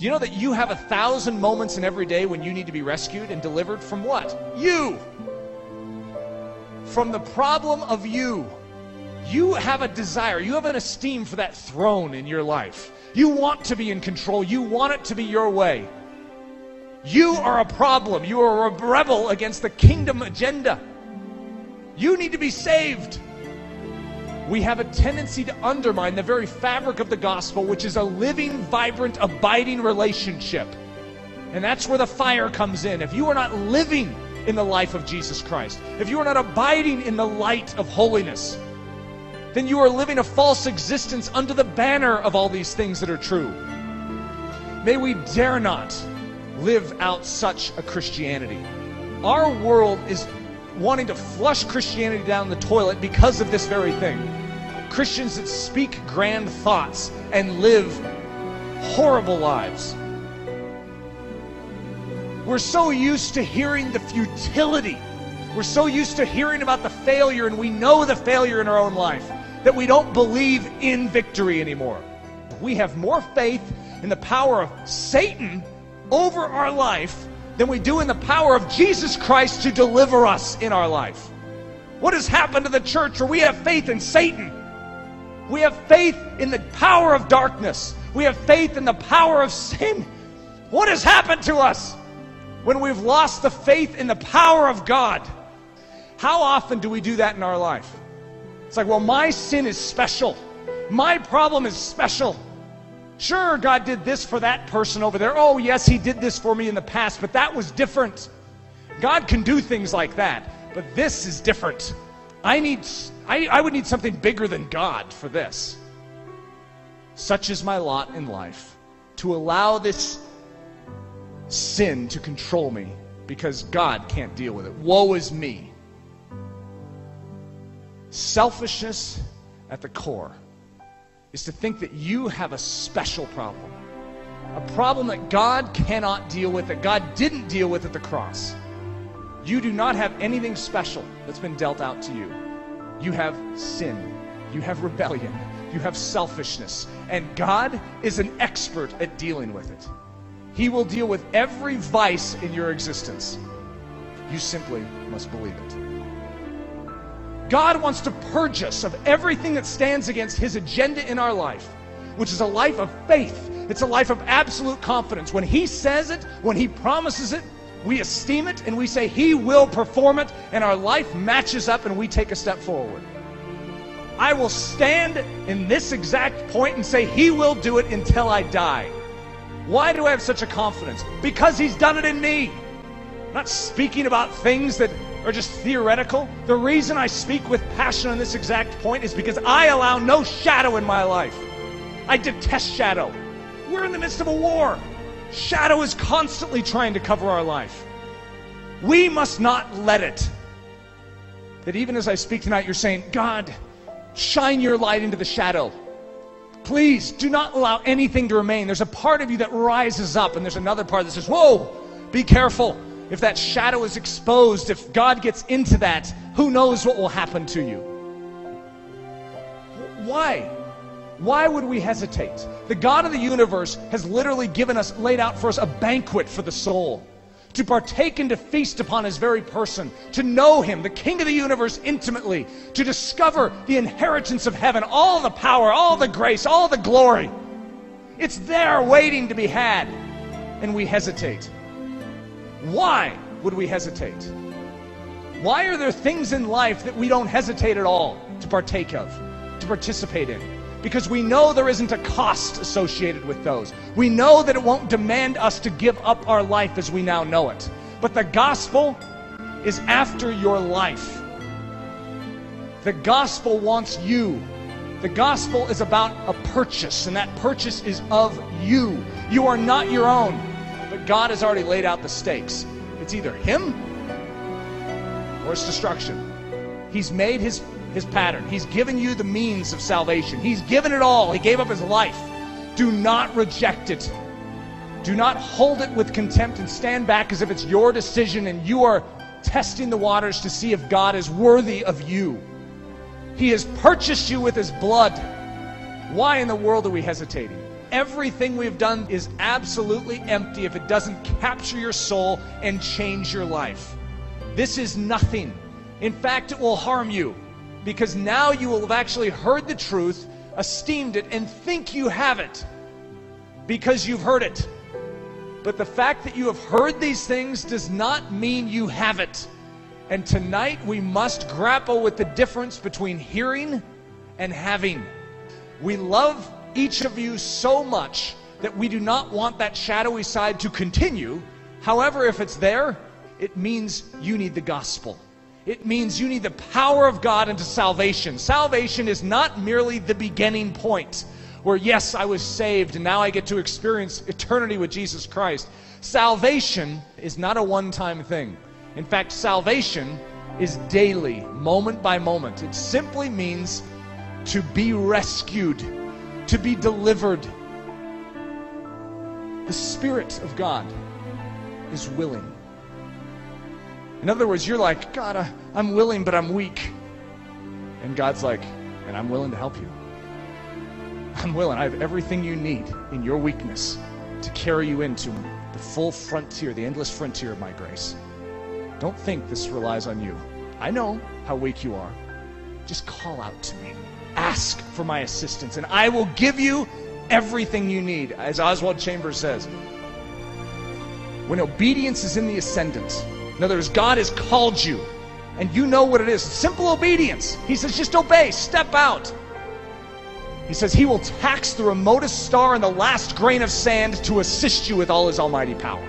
Do you know that you have 1,000 moments in every day when you need to be rescued and delivered from what? You. From the problem of you. You have a desire, you have an esteem for that throne in your life. You want to be in control, you want it to be your way. You are a problem, you are a rebel against the kingdom agenda. You need to be saved. We have a tendency to undermine the very fabric of the gospel, which is a living, vibrant, abiding relationship. And that's where the fire comes in. If you are not living in the life of Jesus Christ, if you are not abiding in the light of holiness, then you are living a false existence under the banner of all these things that are true. May we dare not live out such a Christianity. Our world is wanting to flush Christianity down the toilet because of this very thing. Christians that speak grand thoughts and live horrible lives. We're so used to hearing the futility. We're so used to hearing about the failure, and we know the failure in our own life, that we don't believe in victory anymore. We have more faith in the power of Satan over our life than we do in the power of Jesus Christ to deliver us in our life. What has happened to the church where we have faith in Satan? We have faith in the power of darkness. We have faith in the power of sin. What has happened to us when we've lost the faith in the power of God? How often do we do that in our life? It's like, well, my sin is special. My problem is special. Sure, God did this for that person over there. Oh, yes, he did this for me in the past, but that was different. God can do things like that, but this is different. I would need something bigger than God for this. Such is my lot in life, to allow this sin to control me because God can't deal with it. Woe is me. Selfishness at the core is to think that you have a special problem. A problem that God cannot deal with, that God didn't deal with at the cross. You do not have anything special that's been dealt out to you. You have sin. You have rebellion. You have selfishness. And God is an expert at dealing with it. He will deal with every vice in your existence. You simply must believe it. God wants to purge us of everything that stands against His agenda in our life, which is a life of faith. It's a life of absolute confidence. When He says it, when He promises it, we esteem it and we say He will perform it, and our life matches up and we take a step forward. I will stand in this exact point and say He will do it until I die. Why do I have such a confidence? Because He's done it in me. I'm not speaking about things that are just theoretical. The reason I speak with passion on this exact point is because I allow no shadow in my life. I detest shadow. We're in the midst of a war. Shadow is constantly trying to cover our life. We must not let it. That even as I speak tonight, you're saying, God, shine your light into the shadow. Please do not allow anything to remain. There's a part of you that rises up, and there's another part that says, whoa, be careful. If that shadow is exposed, if God gets into that, who knows what will happen to you? Why? Why would we hesitate? The God of the universe has literally given us, laid out for us a banquet for the soul, to partake and to feast upon His very person, to know Him, the King of the universe, intimately, to discover the inheritance of heaven, all the power, all the grace, all the glory. It's there waiting to be had, and we hesitate. Why would we hesitate? Why are there things in life that we don't hesitate at all to partake of, to participate in? Because we know there isn't a cost associated with those. We know that it won't demand us to give up our life as we now know it. But the gospel is after your life. The gospel wants you. The gospel is about a purchase, and that purchase is of you. You are not your own. But God has already laid out the stakes. It's either Him or it's destruction. He's made His pattern. He's given you the means of salvation. He's given it all. He gave up His life. Do not reject it. Do not hold it with contempt and stand back as if it's your decision and you are testing the waters to see if God is worthy of you. He has purchased you with His blood. Why in the world are we hesitating? everything we've done is absolutely empty if it doesn't capture your soul and change your life. This is nothing. In fact, it will harm you, because now you will have actually heard the truth, esteemed it, and think you have it because you've heard it. But the fact that you have heard these things does not mean you have it. And tonight we must grapple with the difference between hearing and having. We love each of you so much that we do not want that shadowy side to continue. However, if it's there, it means you need the gospel. It means you need the power of God into salvation. Salvation is not merely the beginning point where, yes, I was saved and now I get to experience eternity with Jesus Christ. Salvation is not a one-time thing. In fact, salvation is daily, moment by moment. It simply means to be rescued, to be delivered. The Spirit of God is willing. In other words, you're like, God, I'm willing, but I'm weak. And God's like, and I'm willing to help you. I'm willing. I have everything you need in your weakness to carry you into the full frontier, the endless frontier of my grace. Don't think this relies on you. I know how weak you are. Just call out to me. Ask for my assistance, and I will give you everything you need. As Oswald Chambers says, when obedience is in the ascendant, in other words, God has called you, and you know what it is. Simple obedience. He says, just obey, step out. He says he will tax the remotest star and the last grain of sand to assist you with all his almighty power.